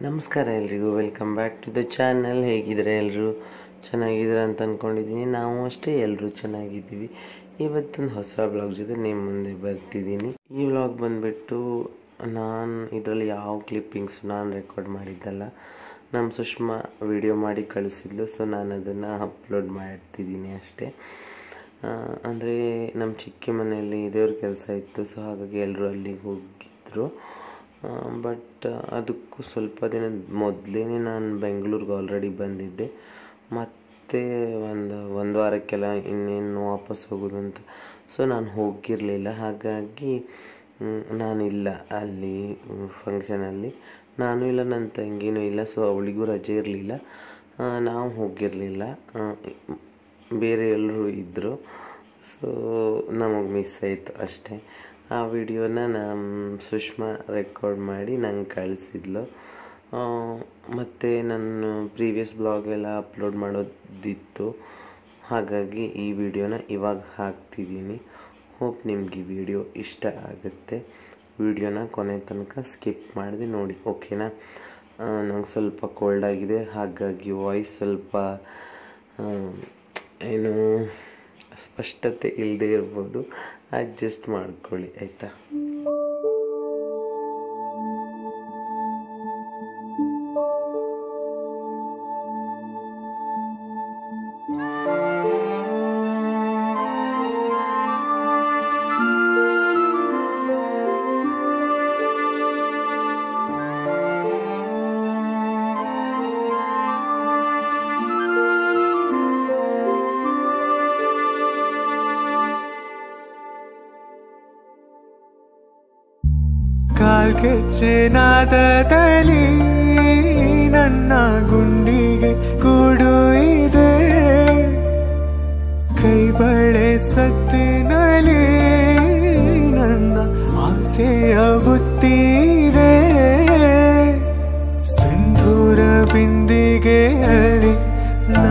ನಮಸ್ಕಾರ ಎಲ್ರಿಗೂ, welcome back to the channel. ಹೇಗಿದ್ದಾರೆ ಎಲ್ಲರೂ? ಚೆನ್ನಾಗಿದ್ದೀರಾ ಅಂತ ಅಂದ್ಕೊಂಡಿದ್ದೀನಿ. ನಾವು ಅಷ್ಟೇ ಎಲ್ಲರೂ ಚೆನ್ನಾಗಿದ್ದೀವಿ. ಇವತ್ತೊಂದು ಹೊಸ ವ್ಲಾಗ್ ಜೊತೆ ನಿಮ್ಮ ಮುಂದೆ ಬರ್ತಿದ್ದೀನಿ. ಈ ವ್ಲಾಗ್ ಬಂದುಬಿಟ್ಟು ನಾನು ಇದರಲ್ಲಿ ಯಾವ ಕ್ಲಿಪ್ಪಿಂಗ್ಸ್ ನಾನು ರೆಕಾರ್ಡ್ ಮಾಡಿದ್ದಲ್ಲ, ನಮ್ಮ ಸುಷ್ಮಾ ವಿಡಿಯೋ ಮಾಡಿ ಕಳಿಸಿದ್ಲು. ಸೊ ನಾನು ಅದನ್ನು ಅಪ್ಲೋಡ್ ಮಾಡ್ತಿದ್ದೀನಿ ಅಷ್ಟೇ. ಅಂದರೆ ನಮ್ಮ ಚಿಕ್ಕ ಮನೆಯಲ್ಲಿ ದೇವ್ರ ಕೆಲಸ ಇತ್ತು. ಸೊ ಹಾಗಾಗಿ ಎಲ್ಲರೂ ಅಲ್ಲಿಗೆ ಹೋಗಿದ್ದರು. ಬಟ್ ಅದಕ್ಕೂ ಸ್ವಲ್ಪ ದಿನ ಮೊದಲೇ ನಾನು ಬೆಂಗಳೂರಿಗೆ ಆಲ್ರೆಡಿ ಬಂದಿದ್ದೆ. ಮತ್ತು ಒಂದು ವಾರಕ್ಕೆಲ್ಲ ಇನ್ನೇನು ವಾಪಸ್ ಹೋಗೋದು ಅಂತ. ಸೊ ನಾನು ಹೋಗಿರಲಿಲ್ಲ. ಹಾಗಾಗಿ ನಾನಿಲ್ಲ ಅಲ್ಲಿ ಫಂಕ್ಷನಲ್ಲಿ. ನಾನು ಇಲ್ಲ, ನನ್ನ ತಂಗಿನೂ ಇಲ್ಲ. ಸೊ ಅವಳಿಗೂ ರಜೆ ಇರಲಿಲ್ಲ, ನಾವು ಹೋಗಿರಲಿಲ್ಲ. ಬೇರೆ ಎಲ್ಲರೂ ಇದ್ದರು. ಸೊ ನಮಗೆ ಮಿಸ್ ಆಯಿತು ಅಷ್ಟೇ. ಆ ವಿಡಿಯೋನ ನಮ್ಮ ಸುಷ್ಮಾ ರೆಕಾರ್ಡ್ ಮಾಡಿ ನಂಗೆ ಕಳಿಸಿದ್ಲು. ಮತ್ತು ನಾನು ಪ್ರೀವಿಯಸ್ ಬ್ಲಾಗೆಲ್ಲ ಅಪ್ಲೋಡ್ ಮಾಡೋದಿತ್ತು. ಹಾಗಾಗಿ ಈ ವಿಡಿಯೋನ ಇವಾಗ ಹಾಕ್ತಿದ್ದೀನಿ. ಹೋಪ್ ನಿಮ್ಗೆ ಈ ವಿಡಿಯೋ ಇಷ್ಟ ಆಗುತ್ತೆ. ವಿಡಿಯೋನ ಕೊನೆ ತನಕ ಸ್ಕಿಪ್ ಮಾಡಿದೆ ನೋಡಿ, ಓಕೆನಾ? ನಂಗೆ ಸ್ವಲ್ಪ ಕೋಲ್ಡ್ ಆಗಿದೆ, ಹಾಗಾಗಿ ವಾಯ್ಸ್ ಸ್ವಲ್ಪ ಏನು ಸ್ಪಷ್ಟತೆ ಇಲ್ಲದೆ ಇರ್ಬೋದು. ಅಡ್ಜಸ್ಟ್ ಮಾಡ್ಕೊಳ್ಳಿ, ಆಯಿತಾ? ಕಾಲ್ಗೆಚ್ಚೆನಾದದಲ್ಲಿ ನನ್ನ ಗುಂಡಿಗೆ ಕೂಡು ಇದೆ, ಕೈ ಬಳೆ ಸತ್ತಿನಲ್ಲಿ ನನ್ನ ಆಸೆಯ ಬುತ್ತಿದೆ, ಸಿಂಧೂರ ಬಿಂದಿಗೆಯಲ್ಲಿ ನಾ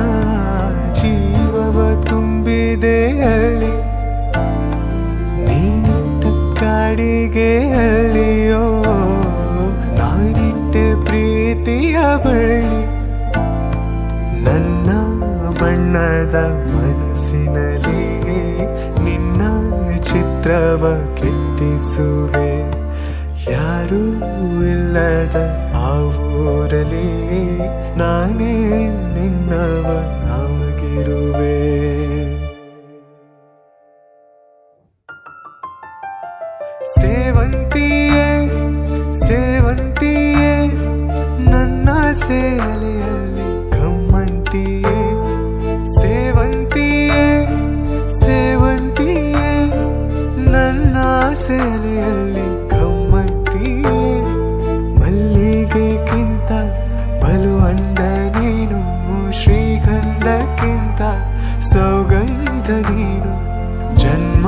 ಜೀವವ ತುಂಬಿದೆಯಲ್ಲಿ, ಕಾಡಿಗೆಯಲ್ಲಿಯೋ ನಾನಿಟ್ಟೆ ಪ್ರೀತಿಯ ಬಳ್ಳಿ, ನನ್ನ ಬಣ್ಣದ ಮನಸ್ಸಿನಲ್ಲಿ ನಿನ್ನ ಚಿತ್ರವ ಕೆತ್ತಿಸುವೆ. ಯಾರೂ ಇಲ್ಲದ ಆ ಊರಲ್ಲಿ ನಾನೇ ನಿನ್ನವನಾಗಿರುವೆ. ಸೇವಂತಿಯೇ ಸೇವಂತಿಯೇ ನನ್ನ ಸೇಲೆಯಲ್ಲಿ ಗಮ್ಮಂತಿಯೇ, ಸೇವಂತಿಯೇ ಸೇವಂತಿಯೇ ನನ್ನ ಸೇಲೆಯಲ್ಲಿ ಗಮ್ಮಂತಿಯೇ, ಮಲ್ಲಿಗೆಗಿಂತ ಬಲು ಅಂದ ನೀನು, ಶ್ರೀಗಂಧಕ್ಕಿಂತ ಸೌಗಂಧ ನೀನು, ಜನ್ಮ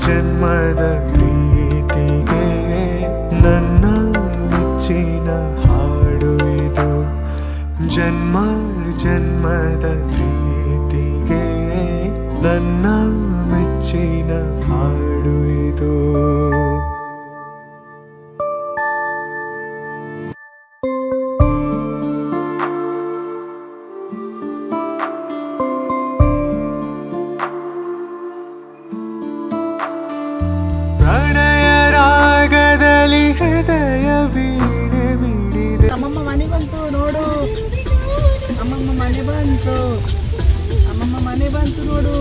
ಜನ್ಮದ ಪ್ರೀತಿಗೆ ನನ್ನ ಮೆಚ್ಚಿನ ಹಾಡು ಇದು, ಜನ್ಮ ಜನ್ಮದ ಪ್ರೀತಿಗೆ ನನ್ನ ಮೆಚ್ಚಿನ ಹಾಡು ಇದು. ಹೃದಯ ವೀಣೆ ಮಿಡಿದೆ. ಅಮ್ಮಮ್ಮ ಮನೆ ಬಂತು ನೋಡು, ಅಮ್ಮಮ್ಮ ಮನೆ ಬಂತು, ಅಮ್ಮಮ್ಮ ಮನೆ ಬಂತು ನೋಡು,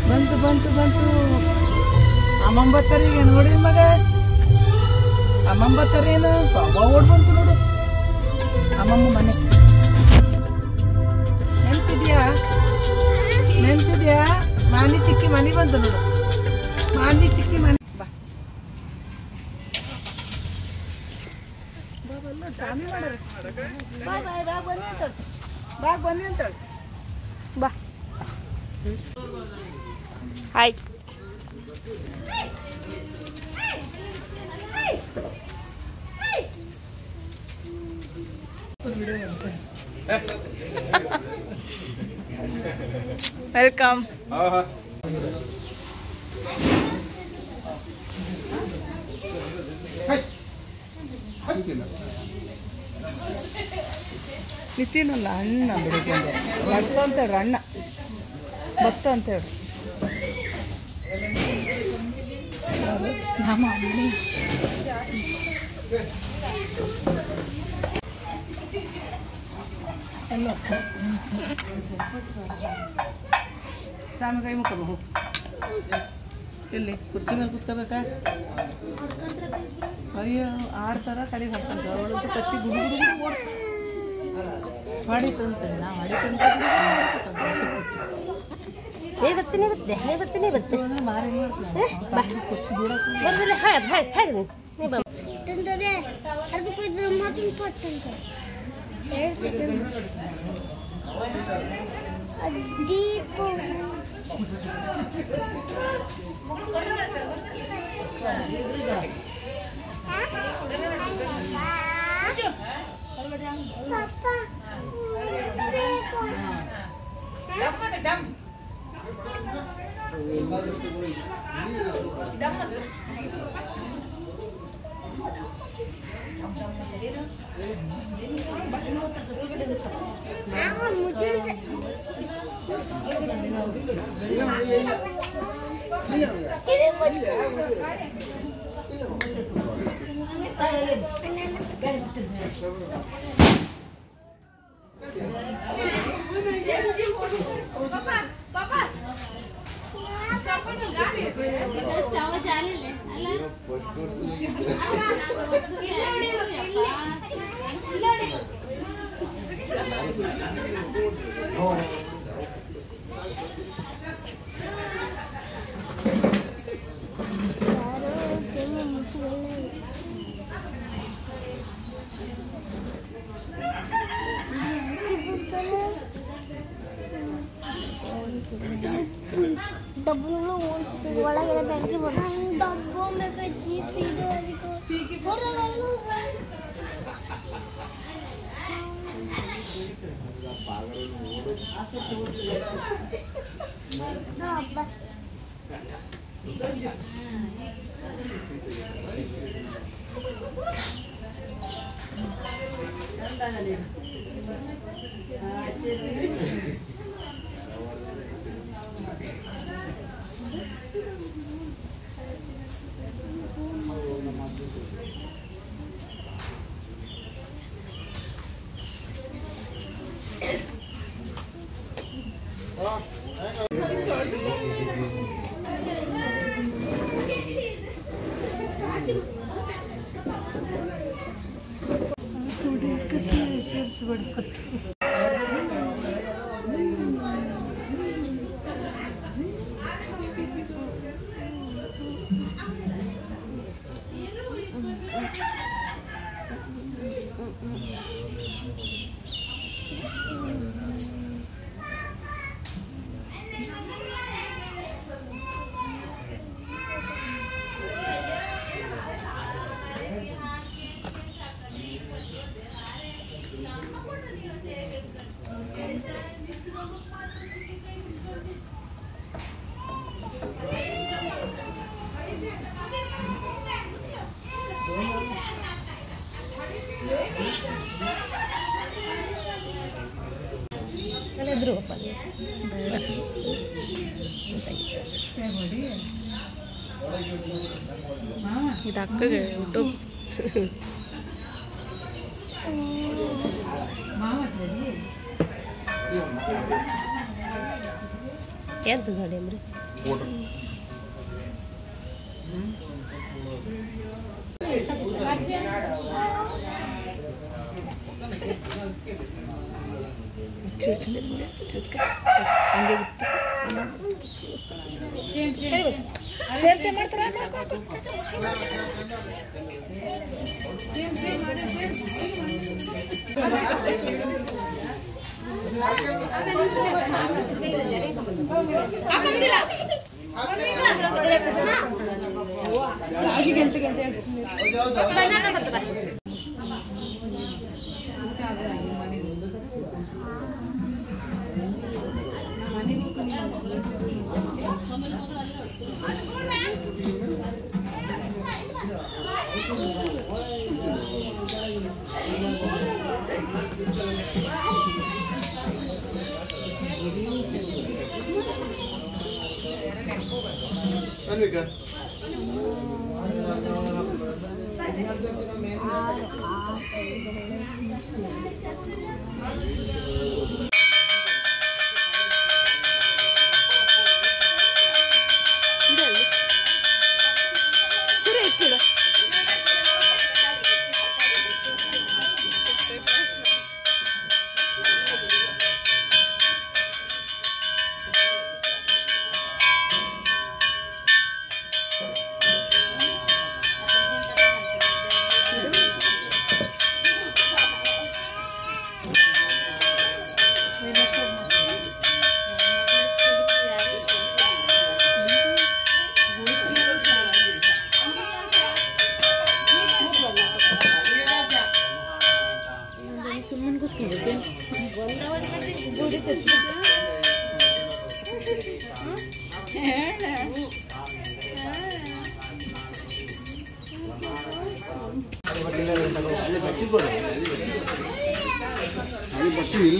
ಬಂತು ಬಂತು ಬಂತು. ಅಮ್ಮಮ್ಮ ಬರ್ತಾರೀಗ ನೋಡಿ ಮಗ, ಅಮ್ಮಮ್ಮ ಬರ್ತಾರೇನು ಓಡ್ ಬಂತು ನೋಡು. ಅಮ್ಮಮ್ಮ ಮನೆ ನೆನ್ಪಿದ್ಯಾ? ನೆನ್ಪಿದ್ಯಾ? ಮಾನಿ ಚಿಕ್ಕಿ ಮನೆ ಬಂತು ನೋಡು, ಮಾನಿ ಚಿಕ್ಕಿ ಮನೆ. ಬಾಗ್ ಬನ್ನಿ ಅಂತ ಬಾ. ಹಾಯ್. ವೆಲ್ಕಮ್. ನಿತಿನಲ್ಲ ಅಣ್ಣ ಬೆಳಿಗ್ಗೆ ಭತ್ತ ಅಂತ ಹೇಳ್ರಿ ಅಣ್ಣ ಭತ್ತ ಅಂತ ಹೇಳ್ರಿ ನಮ್ಮ ಅಮ್ಮಿ ಎಲ್ಲ ಚಾಮ ಕೈ ಮುಖ ಎಲ್ಲಿ ಕುರ್ಚಿ ಮೇಲೆ ಕೂತ್ಕೋಬೇಕಾ ಅಯ್ಯೋ ಆಡ್ತಾರ ಕಡೆಗೆ ಹಾಕ್ತಾರೆ ಅವಳಂತೂ ಕಚ್ಚಿ ಗುಡು ಗುಡು ಹೊಡಿತಂತೆ ನಾವು ಬರ್ತೀನಿ ಅಂದ್ರೆ ಮಾರಿ ಡಬ್ಬುಗಳು ಒಳಗೆಲ್ಲ ಬೆಳಗ್ಗೆ ಡಬ್ಬು ಇದು ಅಕ್ಕಗೆ ಊಟ ಎಂತ ಗಾಡಿ ಅಂದ್ರೆ ಸೇರ್ಸೆ ಮಾಡ್ತಾರ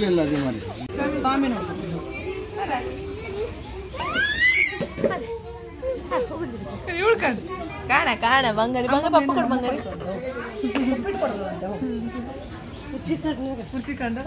ಇಲ್ಲ ಅದೇ ಮಾಡಿ ಸ್ವಾಮಿ ನೋಡಿ ಇಳ್ಕೊಂಡು ಕಾಣ ಕಾಣ ಬಂಗಾರಿ ಬಂಗ ಪಪ್ಪ ಕೊಡು ಬಂಗಾರಿ ಕುರ್ಚಿ ಕಂಡ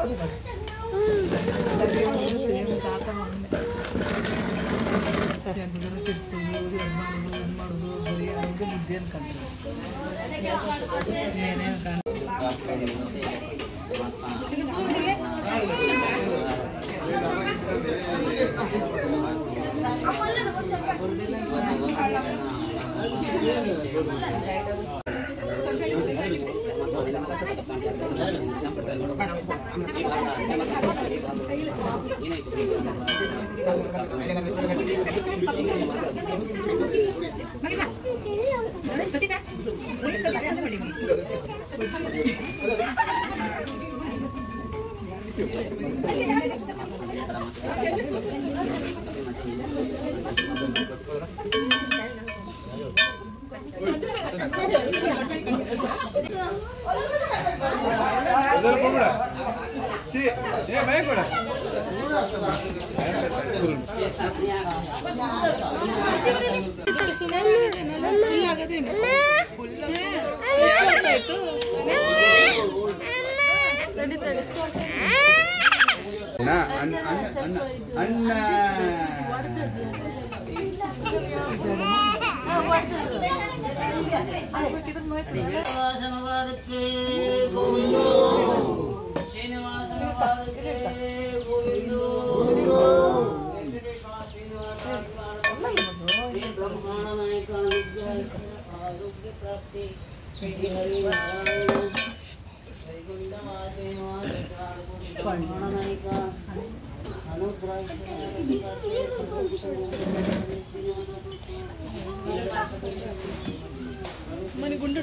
ಮನೆ ಗುಂಡು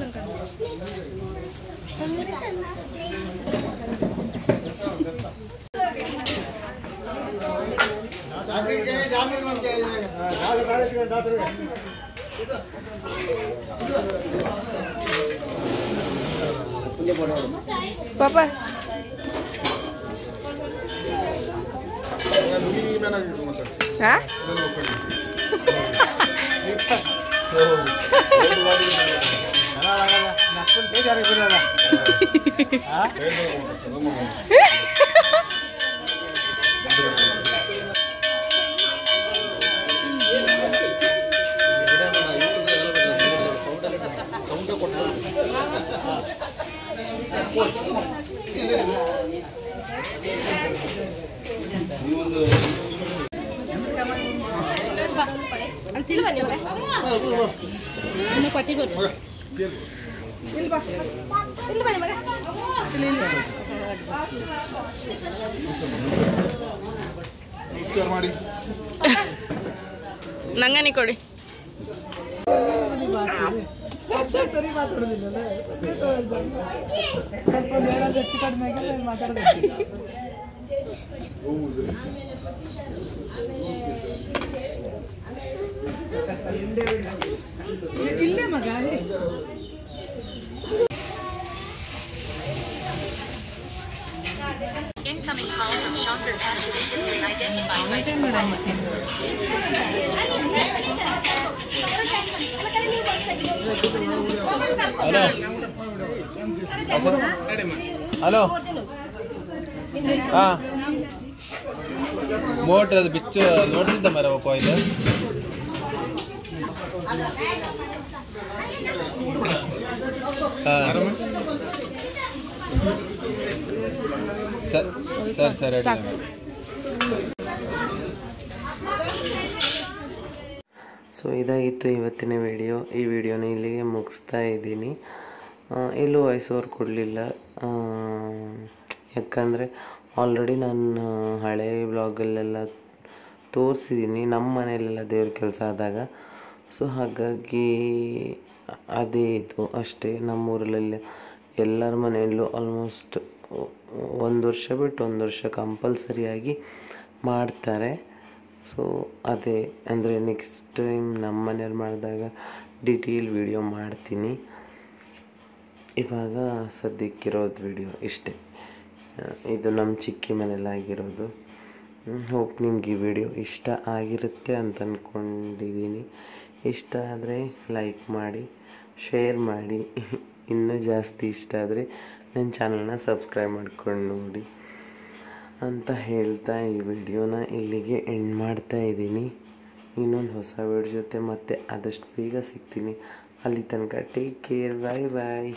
ಪಾಪ ಮಾಡಿ ನಂಗನಿ ಕೊಡಿ ಸರಿ ಮಾತಾಡೋದಿಲ್ಲ ಸ್ವಲ್ಪ ಹೇಳೋದು ಹೆಚ್ಚು ಕಡಿಮೆ ಆಗಿ ಮಾತಾಡೋದು ಇಲ್ಲೇ ಮಗ ಅಲ್ಲಿ ಹಲೋ ಹಾಂ ಮೋಟ್ರ್ ಅದು ಬಿಚ್ಚು ನೋಡ್ತಿದ್ದ ಮರ ಕಾಯಿಲ್ ಹಾಂ ಸರಿ ಸೊ ಇದಾಗಿತ್ತು ಇವತ್ತಿನ ವಿಡಿಯೋ. ಈ ವಿಡಿಯೋನ ಇಲ್ಲಿಗೆ ಮುಗಿಸ್ತಾ ಇದ್ದೀನಿ. ಎಲ್ಲೂ ವಾಯ್ಸ್ ಓವರ್ ಕೊಡಲಿಲ್ಲ, ಯಾಕಂದರೆ ಆಲ್ರೆಡಿ ನಾನು ಹಳೆ ಬ್ಲಾಗಲ್ಲೆಲ್ಲ ತೋರಿಸಿದ್ದೀನಿ ನಮ್ಮ ಮನೆಯಲ್ಲೆಲ್ಲ ದೇವ್ರ ಕೆಲಸ ಆದಾಗ. ಸೊ ಹಾಗಾಗಿ ಅದೇ ಇದು ಅಷ್ಟೇ. ನಮ್ಮೂರಲ್ಲೆಲ್ಲ ಎಲ್ಲರ ಮನೆಯಲ್ಲೂ ಆಲ್ಮೋಸ್ಟ್ 1 ವರ್ಷ ಬಿಟ್ಟು 1 ವರ್ಷ ಕಂಪಲ್ಸರಿಯಾಗಿ ಮಾಡ್ತಾರೆ. ಸೊ ಅದೇ ಅಂದರೆ ನೆಕ್ಸ್ಟ್ ಟೈಮ್ ನಮ್ಮ ಮನೆಯಲ್ಲಿ ಮಾಡಿದಾಗ ಡಿಟೇಲ್ ವಿಡಿಯೋ ಮಾಡ್ತೀನಿ. ಇವಾಗ ಸದ್ಯಕ್ಕಿರೋದು ವಿಡಿಯೋ ಇಷ್ಟೇ. ಇದು ನಮ್ಮ ಚಿಕ್ಕಿ ಮನೇಲಾಗಿರೋದು. ಹೋಪ್ ನಿಮ್ಗೆ ಈ ವಿಡಿಯೋ ಇಷ್ಟ ಆಗಿರುತ್ತೆ ಅಂತ ಅಂದ್ಕೊಂಡಿದ್ದೀನಿ. ಇಷ್ಟ ಆದರೆ ಲೈಕ್ ಮಾಡಿ, ಶೇರ್ ಮಾಡಿ, ಇನ್ನೂ ಜಾಸ್ತಿ ಇಷ್ಟ ಆದರೆ ನನ್ನ ಚಾನಲ್ನ ಸಬ್ಸ್ಕ್ರೈಬ್ ಮಾಡ್ಕೊಂಡು ನೋಡಿ ಅಂತ ಹೇಳ್ತಾ ಈ ವಿಡಿಯೋನ ಇಲ್ಲಿಗೆ ಎಂಡ್ ಮಾಡ್ತಾ ಇದ್ದೀನಿ. ಇನ್ನೊಂದು ಹೊಸ ವಿಡಿಯೋ ಜೊತೆ ಮತ್ತೆ ಆದಷ್ಟು ಬೇಗ ಸಿಗ್ತೀನಿ. ಅಲ್ಲಿ ತನಕ ಟೇಕ್ ಕೇರ್, ಬಾಯ್ ಬಾಯ್.